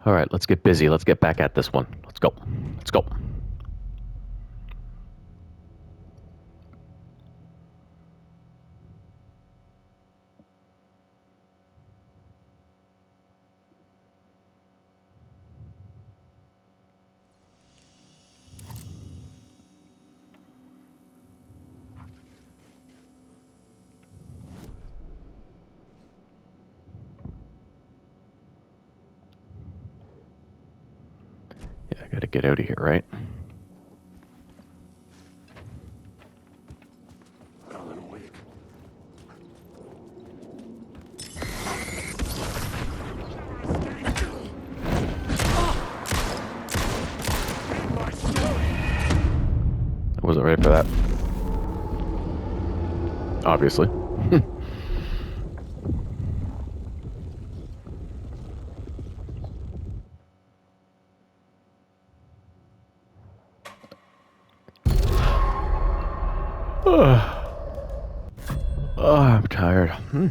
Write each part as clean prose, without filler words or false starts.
All right, let's get busy. Let's get back at this one. Let's go. Let's go. Yeah, I gotta get out of here, right? Alan Wake. I wasn't ready for that. Obviously. Oh, I'm tired. I'm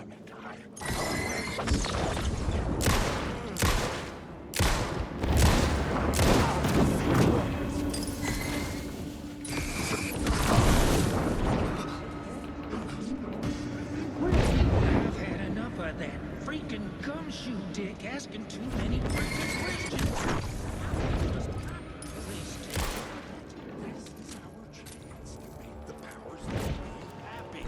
gonna die. I've had enough of that freaking gumshoe dick asking too many freaking questions. Please take it. This is our chance to make the powers happy.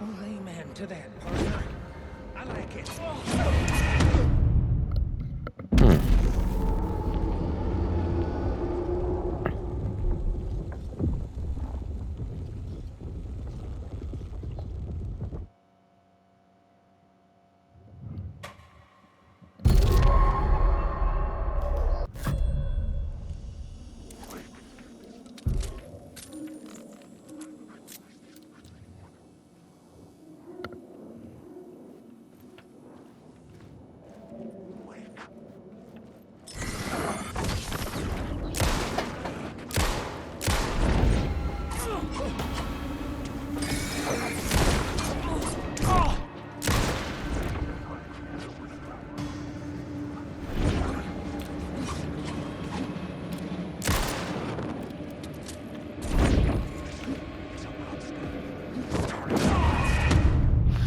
Well, amen to that, partner. I like it.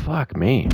Fuck me.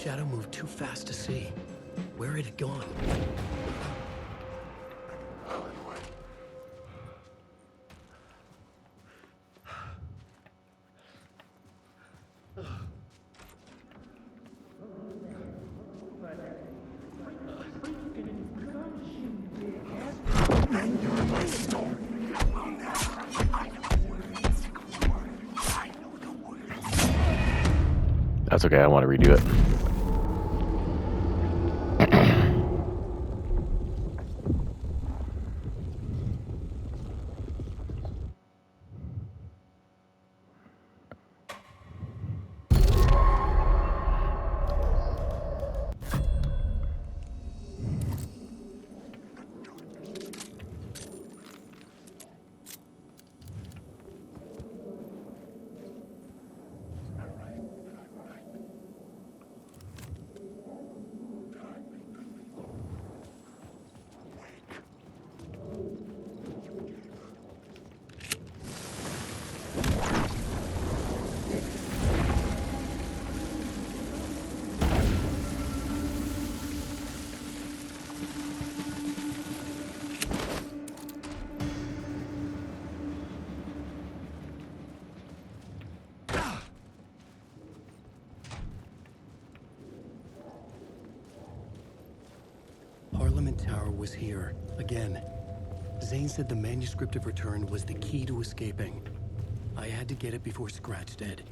shadow moved too fast to see. Where had it gone? That's okay. I want to redo it. Parliament Tower was here, again. Zane said the manuscript of return was the key to escaping. I had to get it before Scratch did.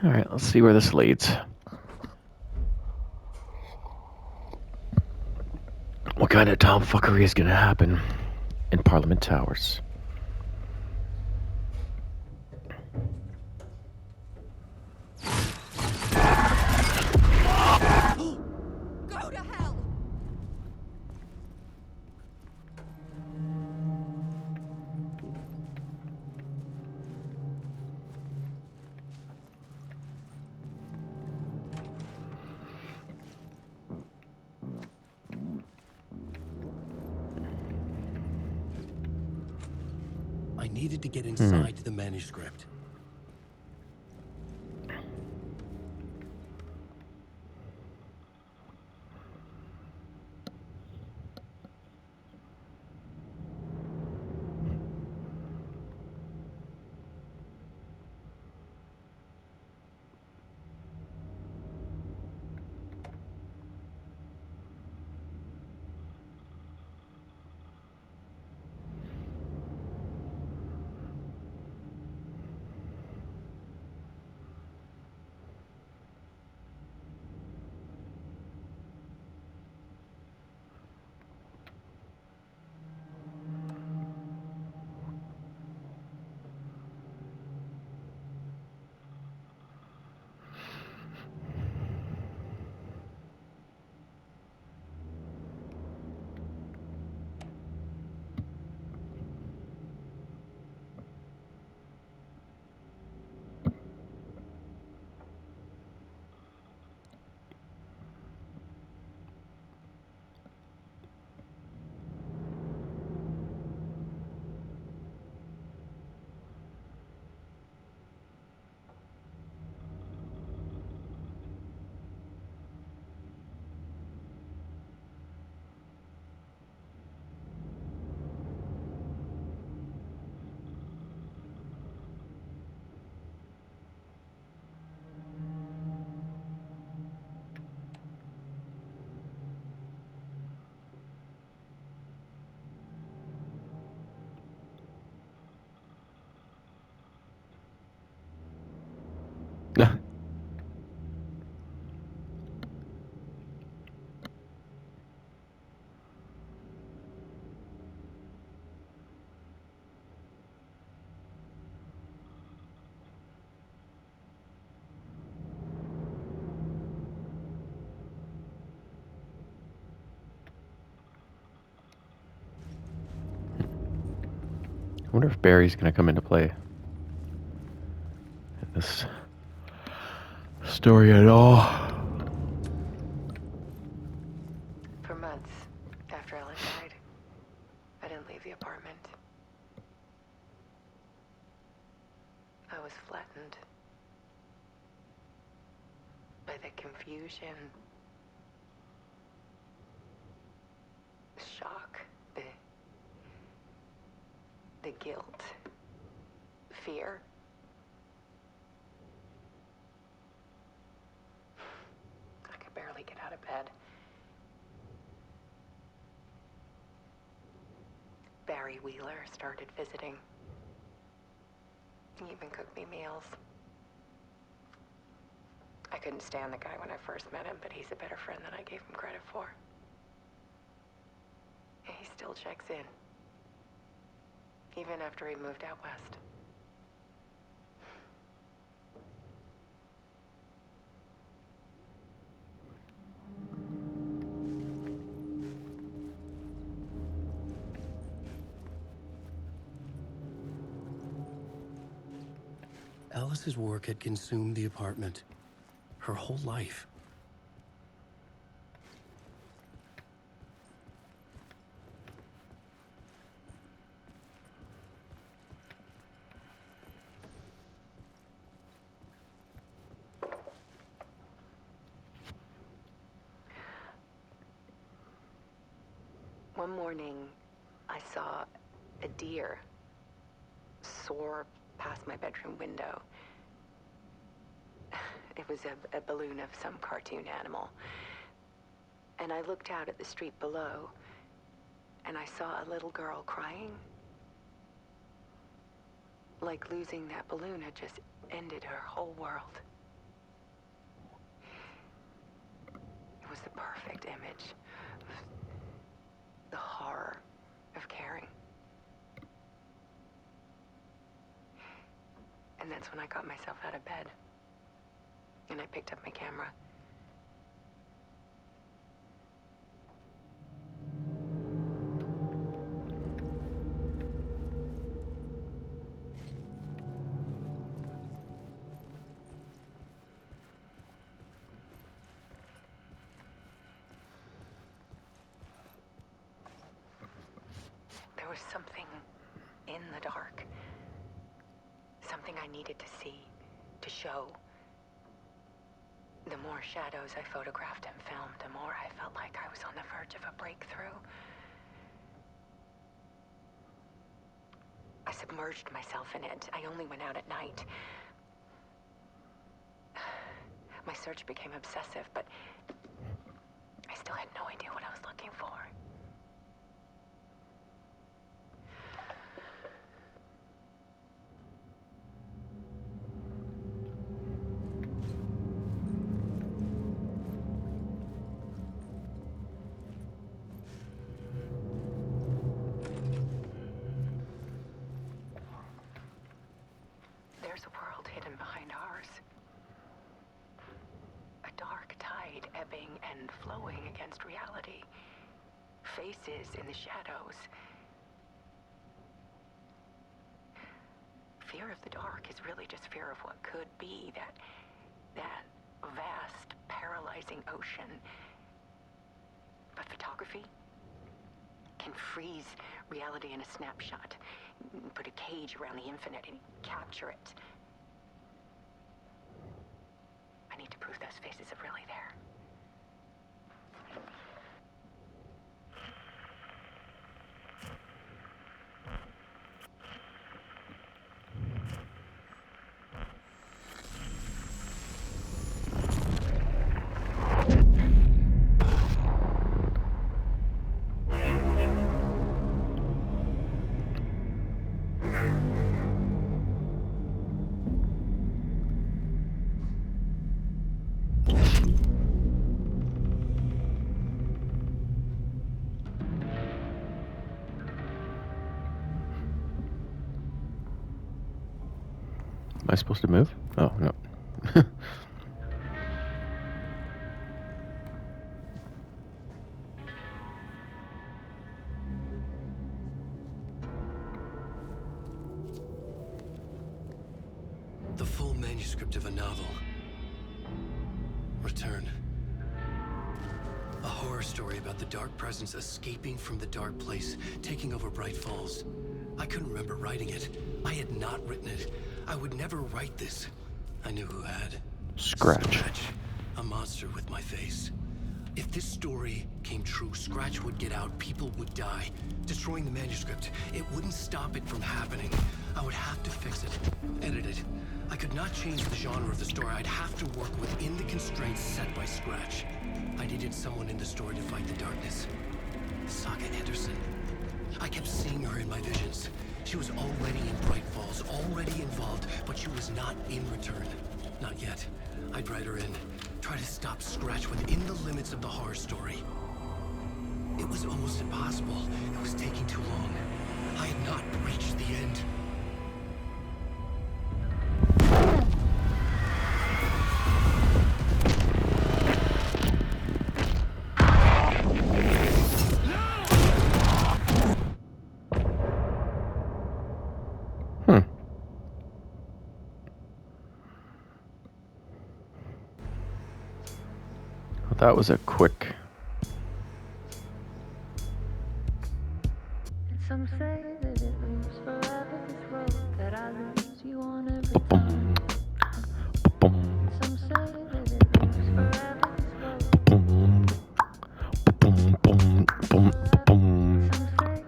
All right, let's see where this leads. What kind of tomfuckery is going to happen in Parliament Towers? Go to hell! I needed to get inside the manuscript. I wonder if Barry's gonna come into play in this story at all. For months after Ellen died, I didn't leave the apartment. I was flattened by the confusion, the shock, the guilt, fear. I could barely get out of bed. Barry Wheeler started visiting. He even cooked me meals. I couldn't stand the guy when I first met him, but he's a better friend than I gave him credit for. And he still checks in, even after he moved out west. Alice's work had consumed the apartment. Her whole life. One morning, I saw a deer soar past my bedroom window. It was a balloon of some cartoon animal. And I looked out at the street below, and I saw a little girl crying. Like losing that balloon had just ended her whole world. It was the perfect image of the horror of caring. And that's when I got myself out of bed. And I picked up my camera. There was something in the dark. Something I needed to see, to show. The more shadows I photographed and filmed, the more I felt like I was on the verge of a breakthrough. I submerged myself in it. I only went out at night. My search became obsessive, but I still had no idea what I was looking for. There's a world hidden behind ours. A dark tide ebbing and flowing against reality. Faces in the shadows. Fear of the dark is really just fear of what could be, that vast, paralyzing ocean. But photography can freeze reality in a snapshot. Put a cage around the infinite and capture it. I need to prove those faces are really there. I supposed to move? Oh, no. The full manuscript of a novel. Return. A horror story about the dark presence escaping from the dark place, taking over Bright Falls. I couldn't remember writing it. I had not written it. I would never write this. I knew who had. Scratch. A monster with my face. If this story came true, Scratch would get out, people would die. Destroying the manuscript, it wouldn't stop it from happening. I would have to fix it, edit it. I could not change the genre of the story. I'd have to work within the constraints set by Scratch. I needed someone in the story to fight the darkness. Saga Anderson. I kept seeing her in my visions. She was already in Bright Falls, already involved, but she was not in Return. Not yet. I'd write her in. Try to stop Scratch within the limits of the horror story. It was almost impossible. It was taking too long. I had not reached the end. That was a quick. Some say that it moves forever, this road that I lose you on every time. Some say that it moves forever, this road. Some say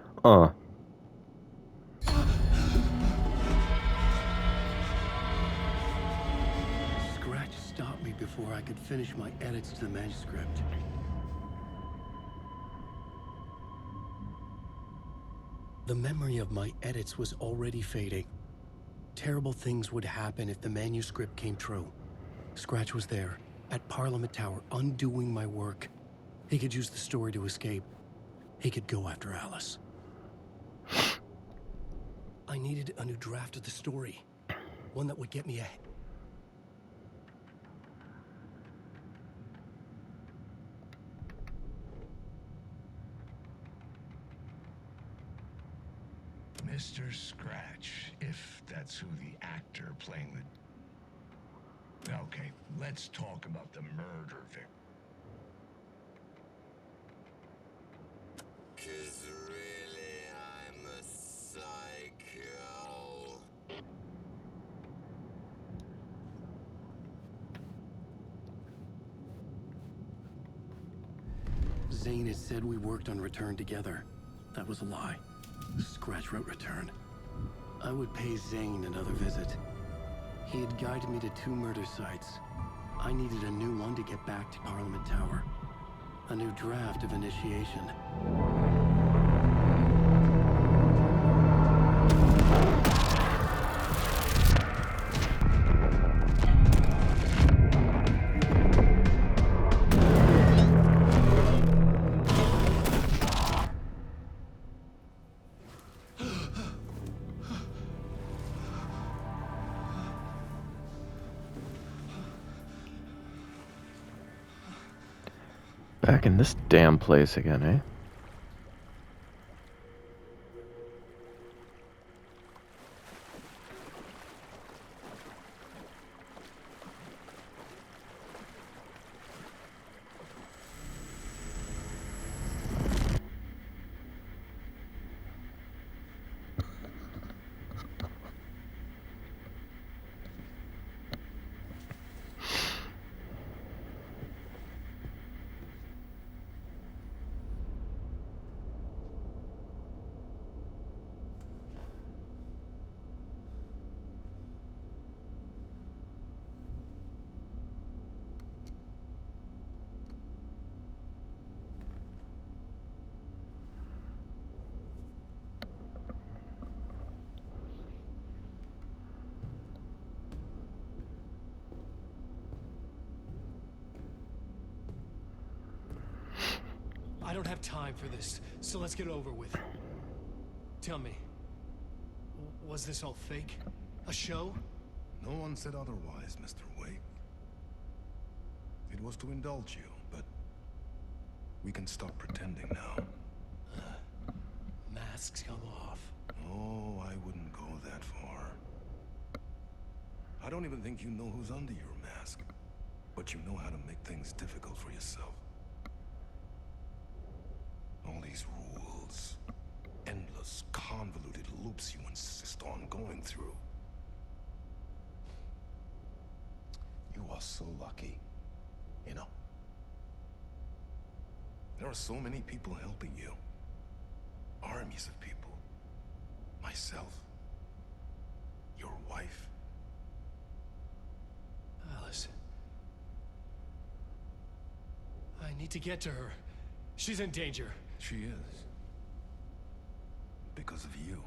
Scratch stopped me before I could finish my edits to the manuscript. The memory of my edits was already fading. Terrible things would happen if the manuscript came true. Scratch was there, at Parliament Tower, undoing my work. He could use the story to escape. He could go after Alice. I needed a new draft of the story. One that would get me ahead. Mr. Scratch, if that's who the actor playing the... Okay, let's talk about the murder victim. 'Cause really, I'm a psycho. Zane had said we worked on Return together. That was a lie. Scratch wrote Return. I would pay Zane another visit. He had guided me to 2 murder sites. I needed a new one to get back to Parliament Tower. A new draft of Initiation. Back in this damn place again, eh? I don't have time for this, so let's get it over with. Tell me, was this all fake? A show? No one said otherwise, Mr. Wake. It was to indulge you, but we can stop pretending now. Masks come off. Oh, I wouldn't go that far. I don't even think you know who's under your mask, but you know how to make things difficult for yourself. All these rules, endless, convoluted loops you insist on going through. You are so lucky, you know. There are so many people helping you. Armies of people. Myself. Your wife. Alice. I need to get to her. She's in danger. She is. Because of you.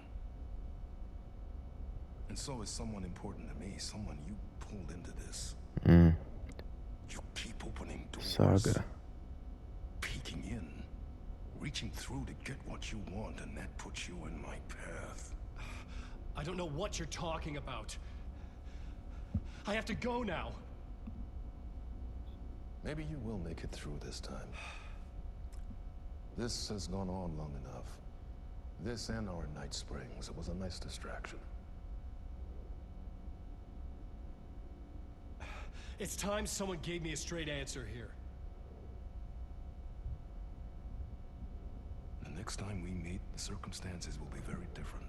And so is someone important to me, someone you pulled into this. You keep opening doors. Saga. Peeking in. Reaching through to get what you want, and that puts you in my path. I don't know what you're talking about. I have to go now. Maybe you will make it through this time. This has gone on long enough. This and our Night Springs. It was a nice distraction. It's time someone gave me a straight answer here. The next time we meet, the circumstances will be very different.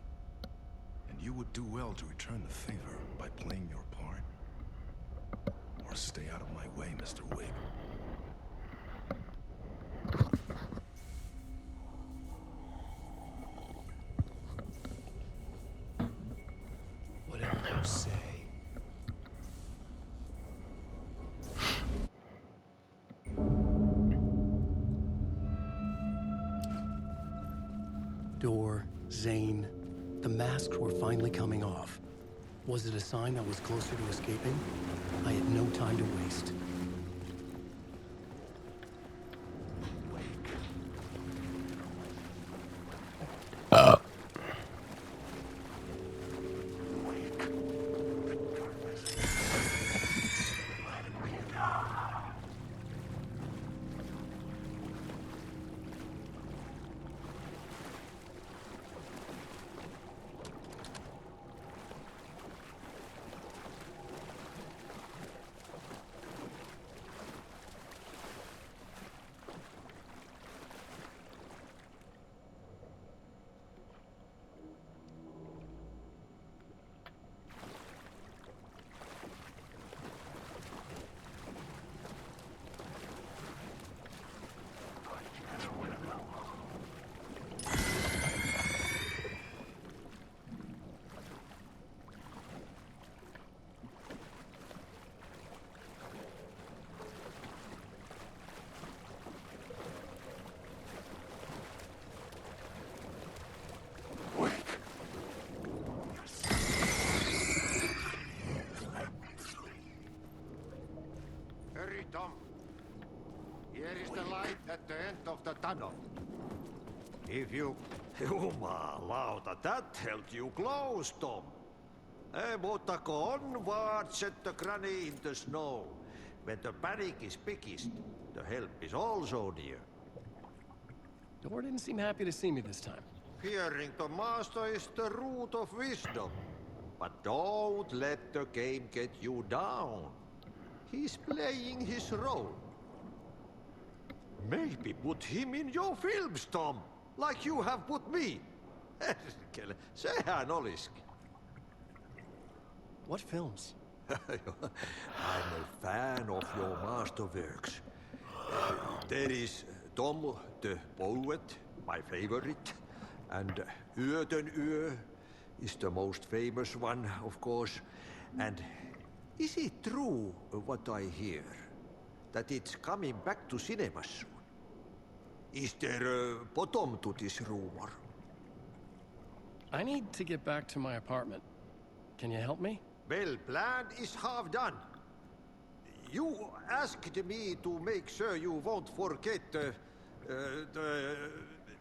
And you would do well to return the favor by playing your part. Or stay out of my way, Mr. Wake. Whatever you say. Door, Zane. The masks were finally coming off. Was it a sign I was closer to escaping? I had no time to waste. Hurry, Tom. Here is the light at the end of the tunnel. If you... Jumalauta, that held you close, Tom. Mutta go onward, set the granny in the snow. When the panic is biggest, the help is also near. Door didn't seem happy to see me this time. Hearing the master is the root of wisdom. But don't let the game get you down. He's playing his role. Maybe put him in your films, Tom. Like you have put me. Sehän olisikin. What films? I'm a fan of your masterworks. There is Tom the Poet, my favorite, and Yöten Yö is the most famous one, of course. And is it true what I hear, that it's coming back to cinemas soon? Is there a bottom to this rumor? I need to get back to my apartment. Can you help me? Well, plan is half done. You asked me to make sure you won't forget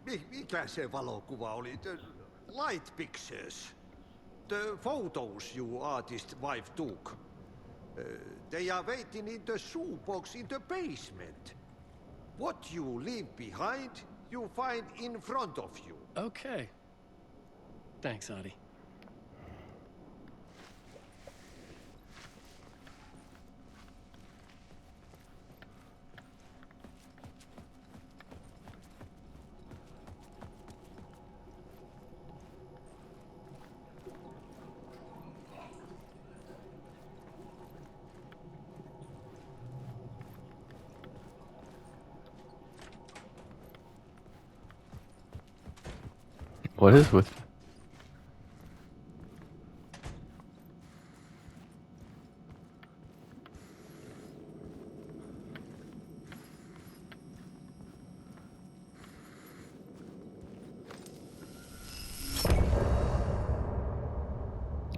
mikä se valokuva oli? The light pictures. the photos you artist wife took. They are waiting in the shoebox in the basement. What you leave behind, you find in front of you. Okay. Thanks, Adi. What is with...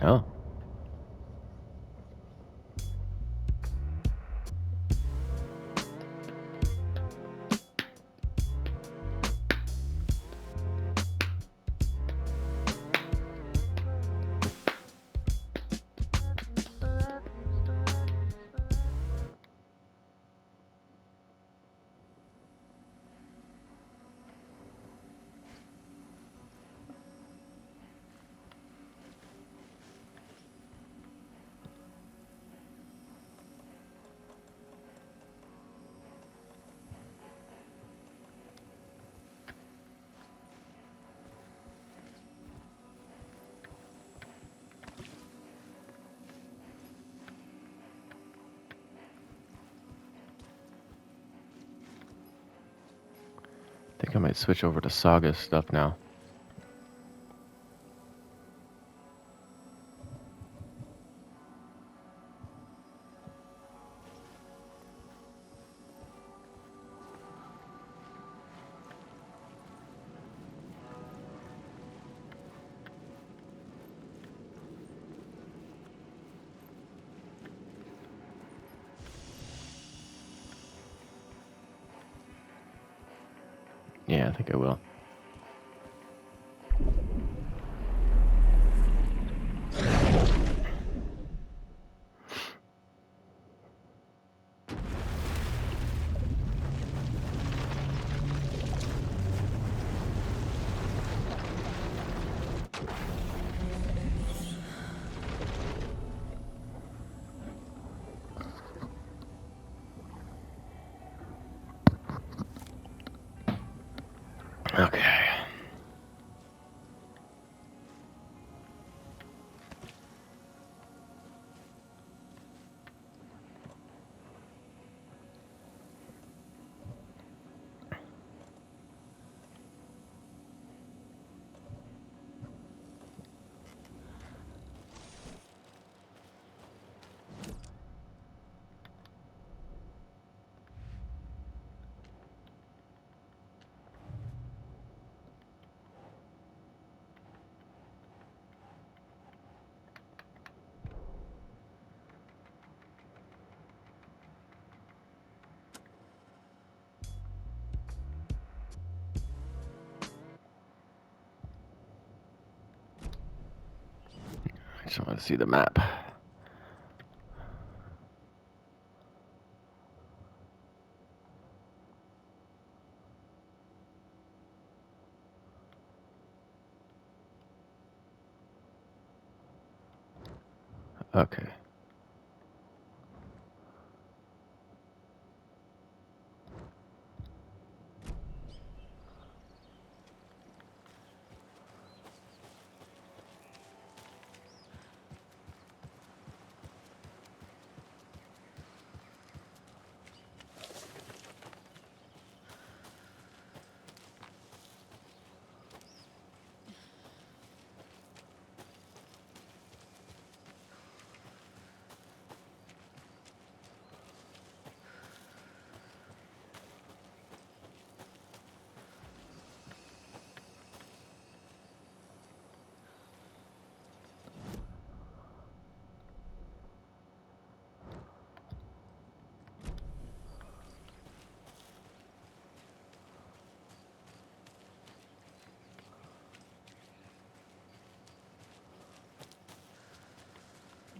Oh. I think I might switch over to Saga stuff now. Yeah, I think I will. Okay. I just want to see the map. Okay.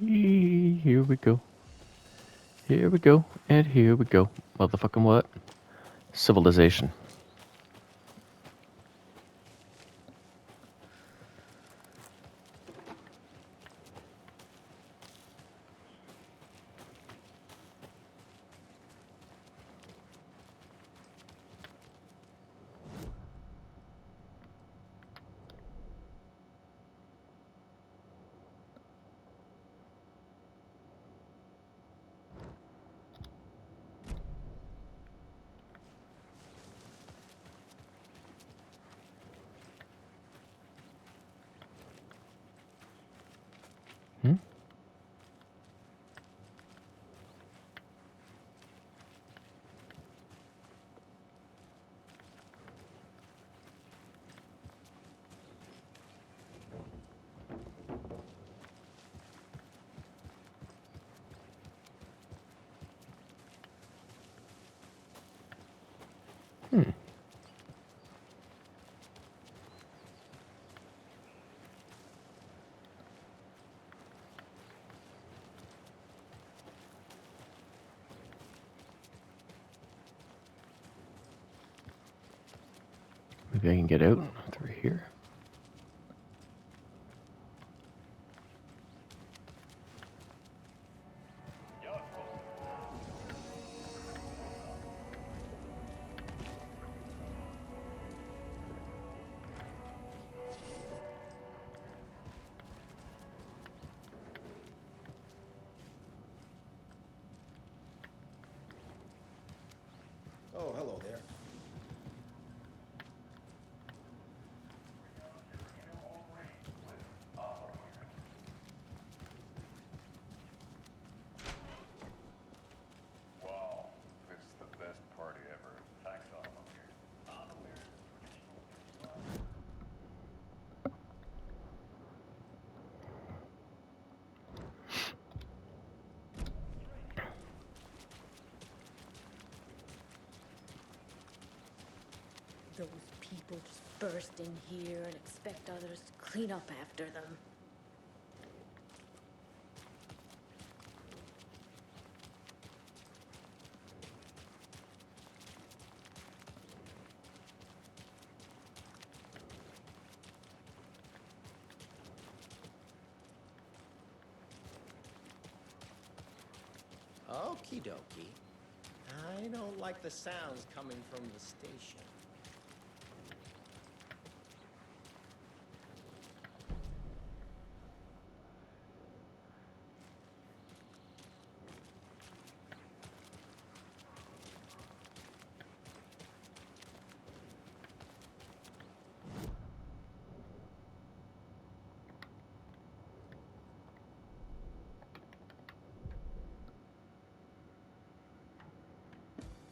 Here we go. Here we go. And here we go. Motherfucking what? Civilization. Maybe I can get out through here. Oh, hello there. Wow, this is the best party ever. Thanks, Those people just burst in here and expect others to clean up after them. Okie dokie. I don't like the sounds coming from the station.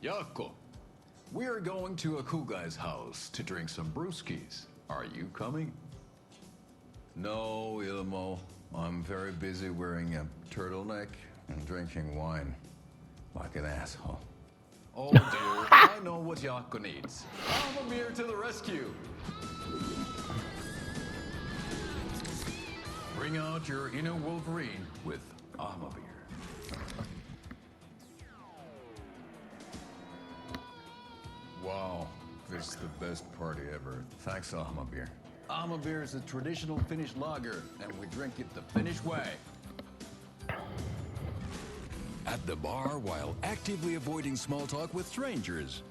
Jaakko, we're going to Akugai's house to drink some brewskis. Are you coming? No, Ilmo. I'm very busy wearing a turtleneck and drinking wine. Like an asshole. Oh dear, I know what Jaakko needs. I'm a beer to the rescue. Bring out your inner Wolverine with Armor Beer. Wow, this is the best party ever. Thanks, Armor Beer. Armor Beer is a traditional Finnish lager, and we drink it the Finnish way. At the bar while actively avoiding small talk with strangers.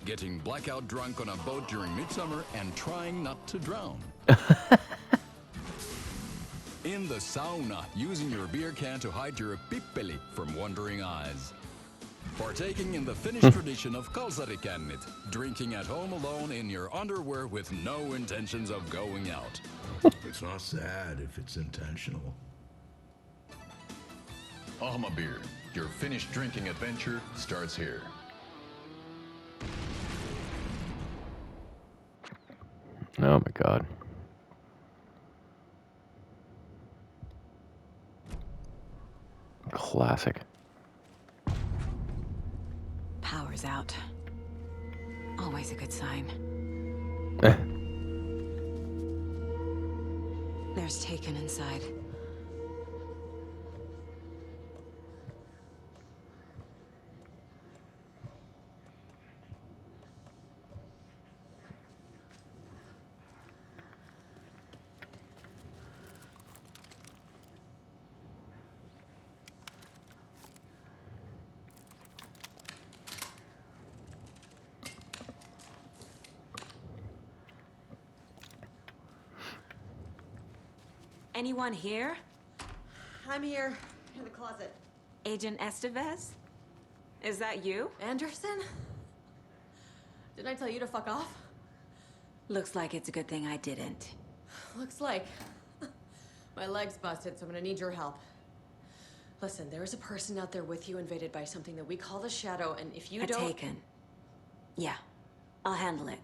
Getting blackout drunk on a boat during midsummer and trying not to drown. In the sauna, using your beer can to hide your pippeli from wandering eyes. Partaking in the Finnish tradition of kalsarikännit, drinking at home alone in your underwear with no intentions of going out. It's not sad if it's intentional. Armor Beer, your Finnish drinking adventure starts here. Oh my god. Classic. Power's out. Always a good sign. There's Taken inside. Anyone here? I'm here, in the closet. Agent Estevez? Is that you? Anderson? Didn't I tell you to fuck off? Looks like it's a good thing I didn't. Looks like. My leg's busted, so I'm gonna need your help. Listen, there is a person out there with you invaded by something that we call the Shadow, and if you don't... Taken. Yeah, I'll handle it.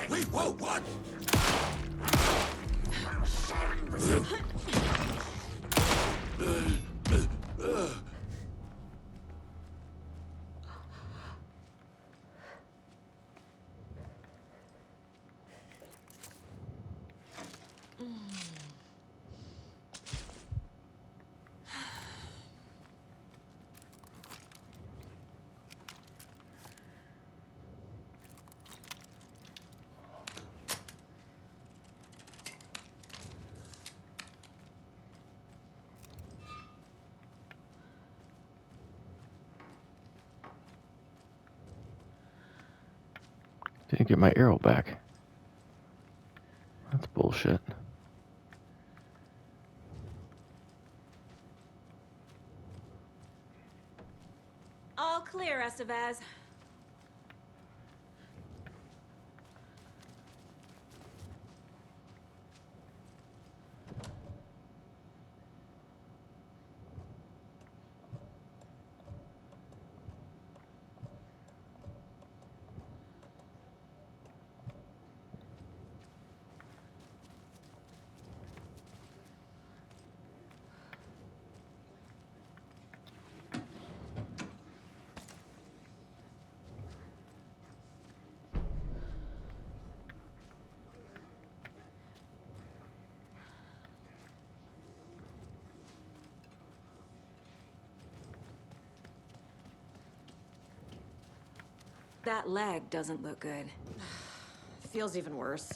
Wait, whoa, what? Didn't get my arrow back. That's bullshit. All clear, Estevez. That leg doesn't look good. Feels even worse.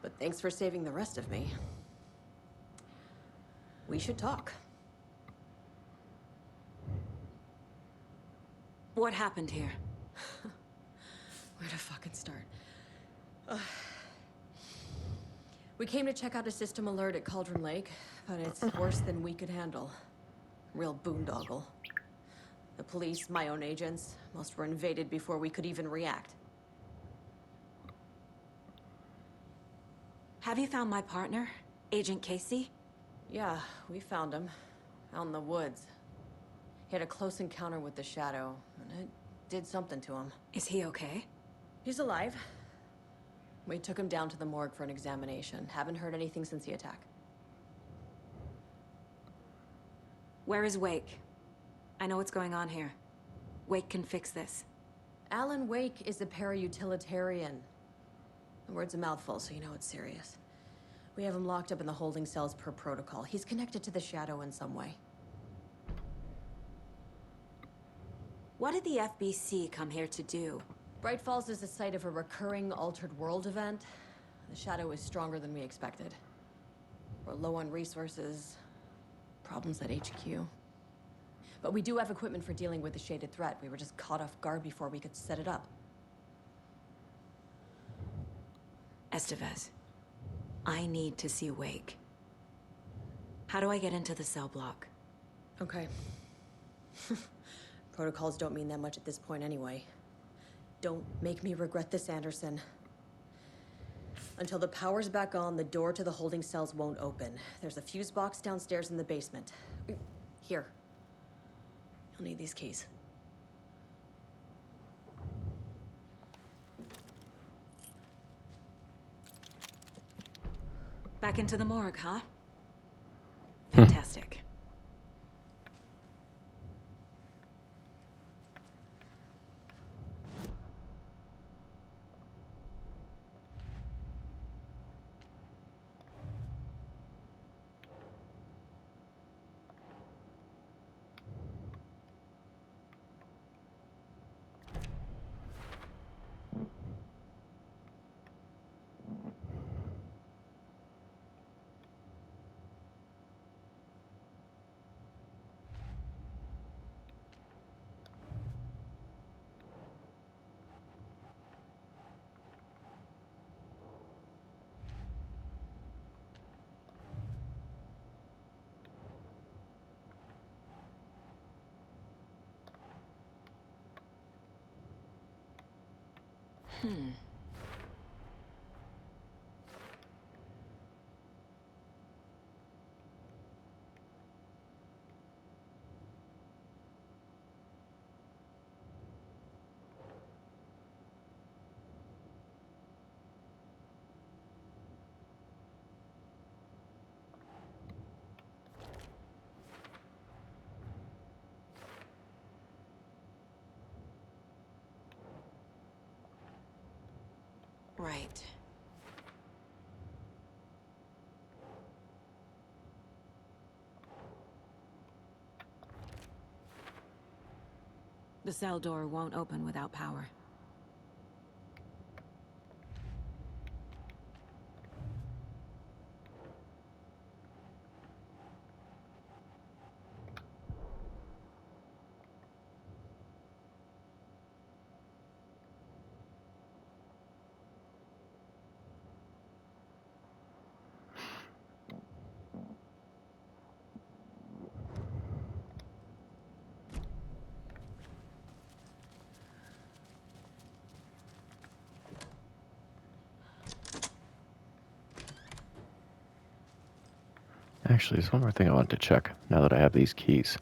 But thanks for saving the rest of me. We should talk. What happened here? Where to fucking start? We came to check out a system alert at Cauldron Lake, but it's worse than we could handle. Real boondoggle. The police, my own agents, most were invaded before we could even react. Have you found my partner, Agent Casey? Yeah, we found him. Out in the woods. He had a close encounter with the Shadow, and it did something to him. Is he okay? He's alive. We took him down to the morgue for an examination. Haven't heard anything since the attack. Where is Wake? I know what's going on here. Wake can fix this. Alan Wake is a para-utilitarian. The word's a mouthful, so you know it's serious. We have him locked up in the holding cells per protocol. He's connected to the Shadow in some way. What did the FBC come here to do? Bright Falls is the site of a recurring Altered World event. The Shadow is stronger than we expected. We're low on resources, problems at HQ. But we do have equipment for dealing with the shaded threat. We were just caught off guard before we could set it up. Estevez, I need to see Wake. How do I get into the cell block? Okay. Protocols don't mean that much at this point anyway. Don't make me regret this, Anderson. Until the power's back on, the door to the holding cells won't open. There's a fuse box downstairs in the basement. Here. You'll need these keys. Back into the morgue, huh? Fantastic. Right. The cell door won't open without power. Actually, there's one more thing I wanted to check now that I have these keys.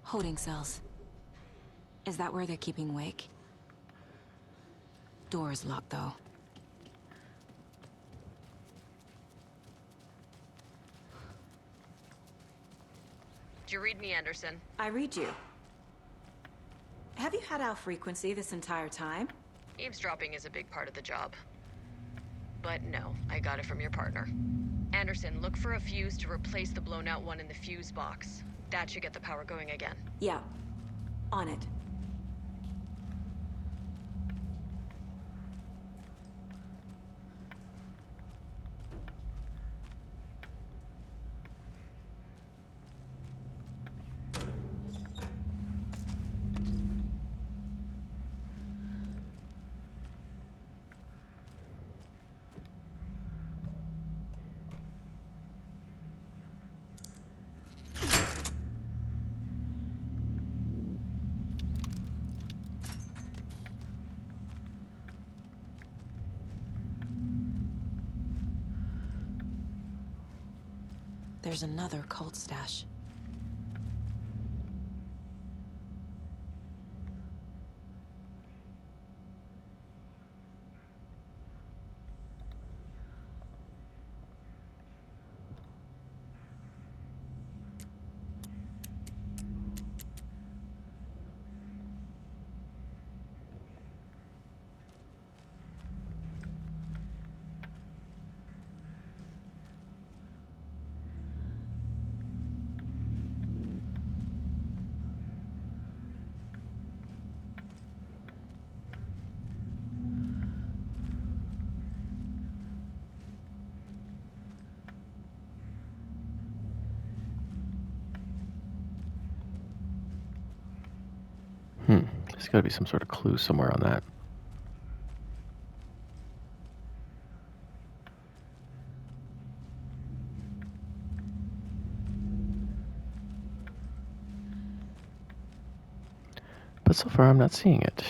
Holding cells. Is that where they're keeping Wake? Door's locked, though. Did you read me, Anderson? I read you. Have you had our frequency this entire time? Eavesdropping is a big part of the job. But no, I got it from your partner. Anderson, look for a fuse to replace the blown out one in the fuse box. That should get the power going again. Yeah. On it. There's another cult stash. There's gotta be some sort of clue somewhere on that. But so far I'm not seeing it.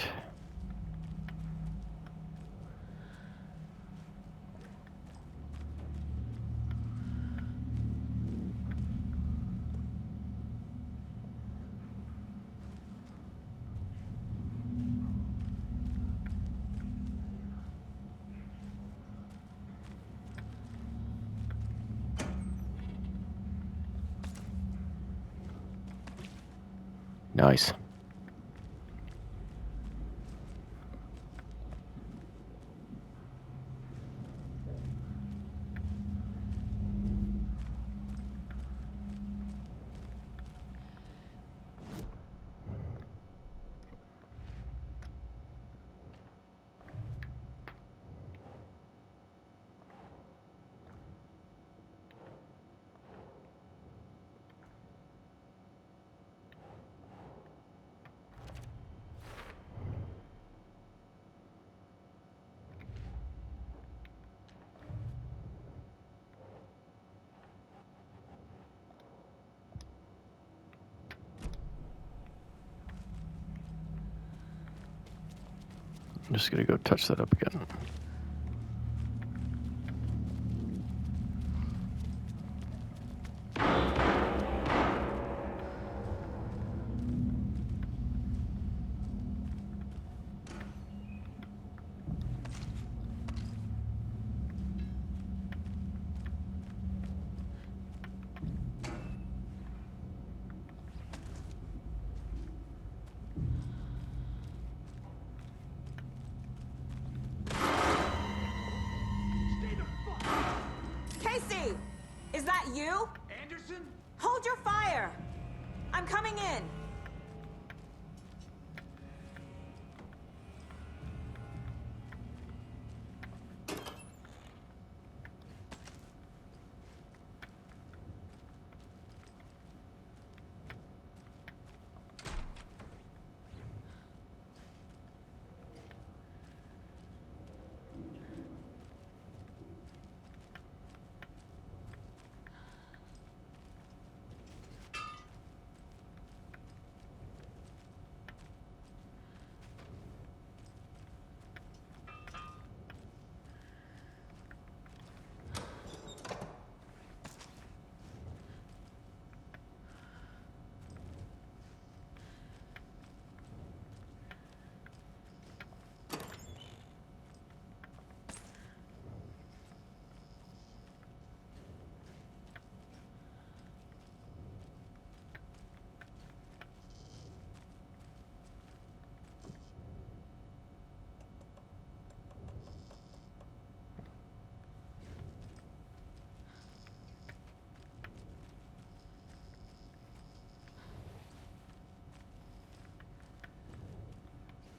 Nice. I'm just gonna go touch that up again. Casey! Is that you? Anderson? Hold your fire! I'm coming in.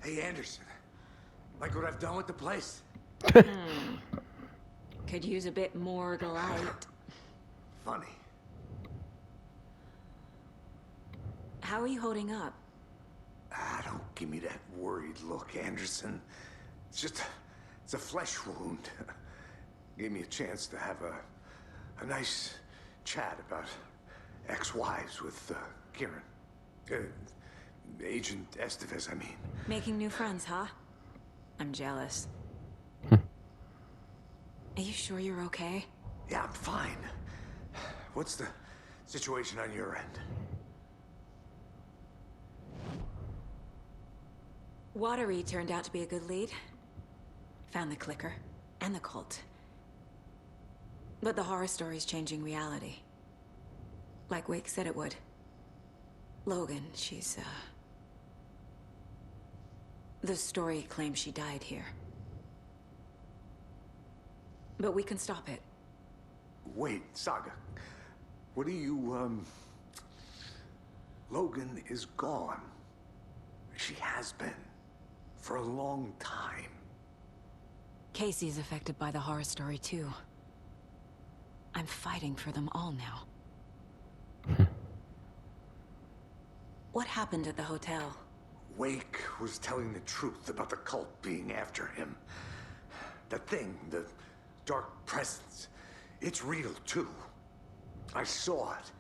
Hey, Anderson. Like what I've done with the place? Could use a bit more light. Funny. How are you holding up? Don't give me that worried look, Anderson. It's a flesh wound. Gave me a chance to have a nice chat about ex-wives with Kieran. Agent Estevez, I mean. Making new friends, huh? I'm jealous. Are you sure you're okay? Yeah, I'm fine. What's the situation on your end? Watery turned out to be a good lead. Found the clicker and the cult. But the horror story's changing reality. Like Wake said it would. Logan, she's, the story claims she died here. But we can stop it. Wait, Saga. What do you, Logan is gone. She has been. For a long time. Casey's affected by the horror story, too. I'm fighting for them all now. What happened at the hotel? Wake was telling the truth about the cult being after him. That thing, the dark presence, it's real too. I saw it.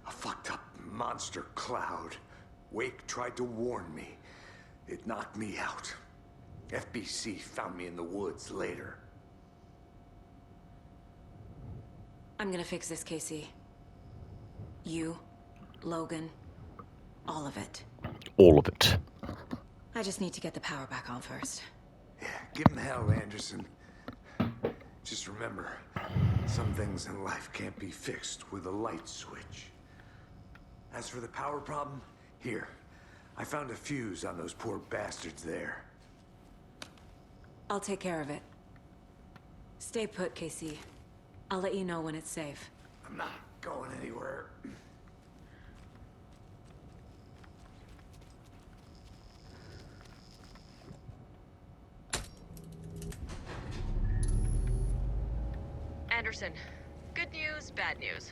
A fucked up monster cloud. Wake tried to warn me. It knocked me out. FBC found me in the woods later. I'm gonna fix this, Casey. You, Logan, all of it. All of it. I just need to get the power back on first. Yeah, give him hell, Anderson. Just remember, some things in life can't be fixed with a light switch. As for the power problem, here. I found a fuse on those poor bastards there. I'll take care of it. Stay put, Casey. I'll let you know when it's safe. I'm not going anywhere. Anderson, good news, bad news.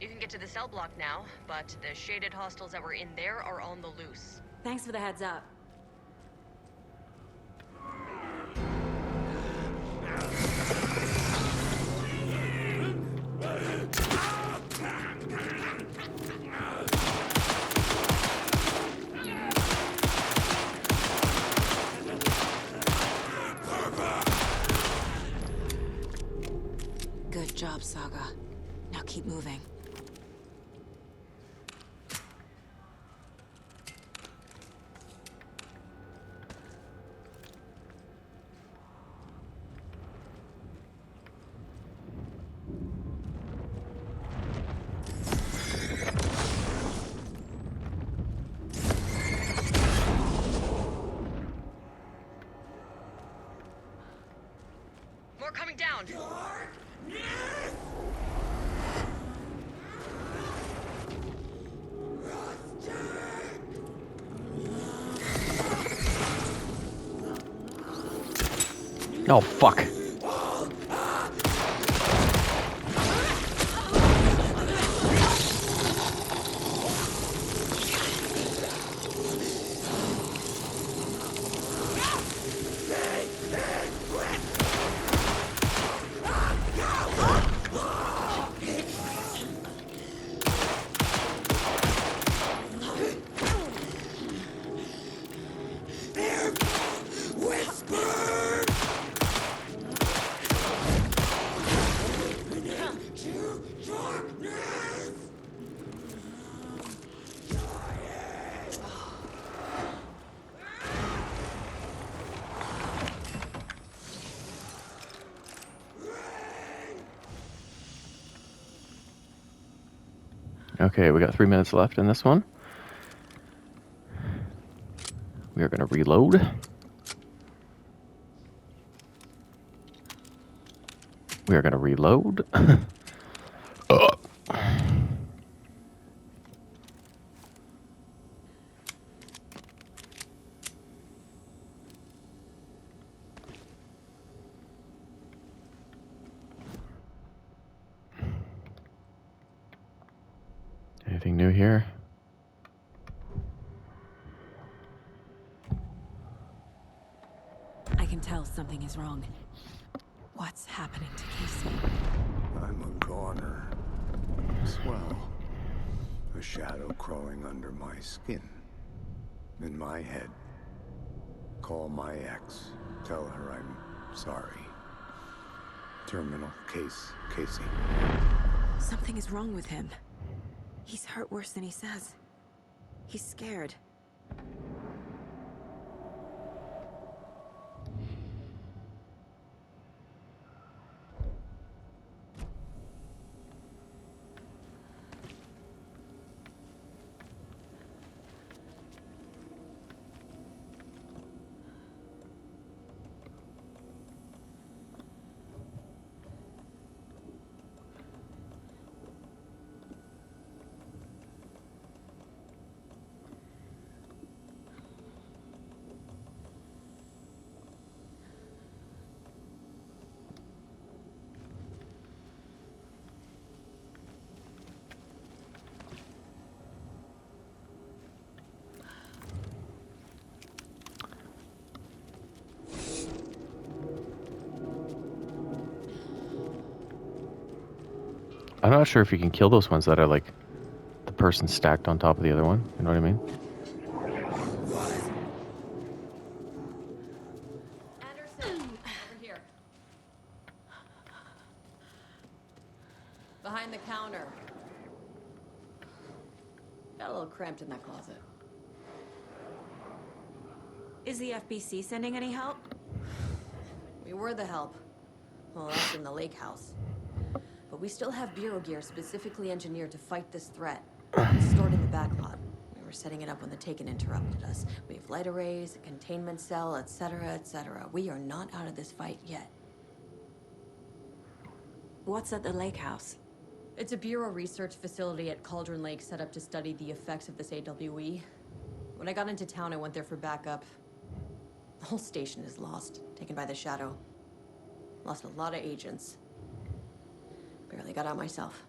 You can get to the cell block now, but the shaded hostiles that were in there are on the loose. Thanks for the heads up. Good job, Saga. Now keep moving. More coming down. Oh, fuck. Okay, we got 3 minutes left in this one. We are going to reload. We are going to reload. Anything new here? I can tell something is wrong. What's happening to Casey? I'm a goner. Swell. A shadow crawling under my skin. In my head. Call my ex. Tell her I'm sorry. Terminal case, Casey. Something is wrong with him. He's hurt worse than he says. He's scared. I'm not sure if you can kill those ones that are like the person stacked on top of the other one. You know what I mean? Anderson, over here. Behind the counter. Got a little cramped in that closet. Is the FBC sending any help? We were the help. Well, that's in the lake house. But we still have Bureau gear specifically engineered to fight this threat. It's stored in the back lot. We were setting it up when the Taken interrupted us. We have light arrays, a containment cell, etc., etc. We are not out of this fight yet. What's at the lake house? It's a Bureau research facility at Cauldron Lake set up to study the effects of this AWE. When I got into town, I went there for backup. The whole station is lost, taken by the Shadow. Lost a lot of agents. Barely got out myself.